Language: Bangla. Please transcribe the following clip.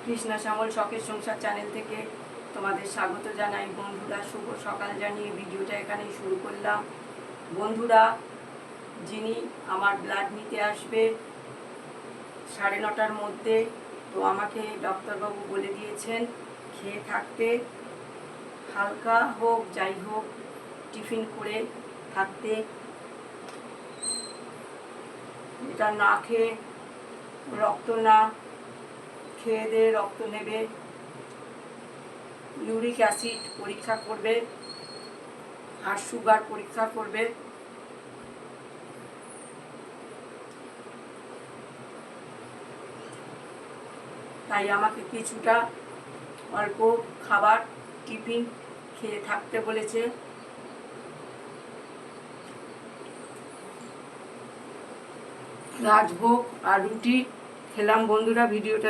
কৃষ্ণা শ্যামল শখের সংসার চ্যানেল থেকে তোমাদের স্বাগত জানাই। বন্ধুরা, শুভ সকাল জানিয়ে ভিডিওটা এখানেই শুরু করলাম। বন্ধুরা, যিনি আমার ব্লাড নিতে আসবে 9:30টার মধ্যে, তো আমাকে ডক্টরবাবু বলে দিয়েছেন খেয়ে থাকতে, হালকা হোক যাই হোক টিফিন করে থাকতে। এটা না খেয়ে রক্ত না খেয়ে দিয়ে রক্ত নেবে, ইউরিক অ্যাসিড পরীক্ষা করবে আর সুগার পরীক্ষা করবে। তাই আমাকে কিছুটা অল্প খাবার টিফিন খেয়ে থাকতে বলেছে। রাজভোগ আর রুটি খেলাম। বন্ধুরা, ভিডিওটা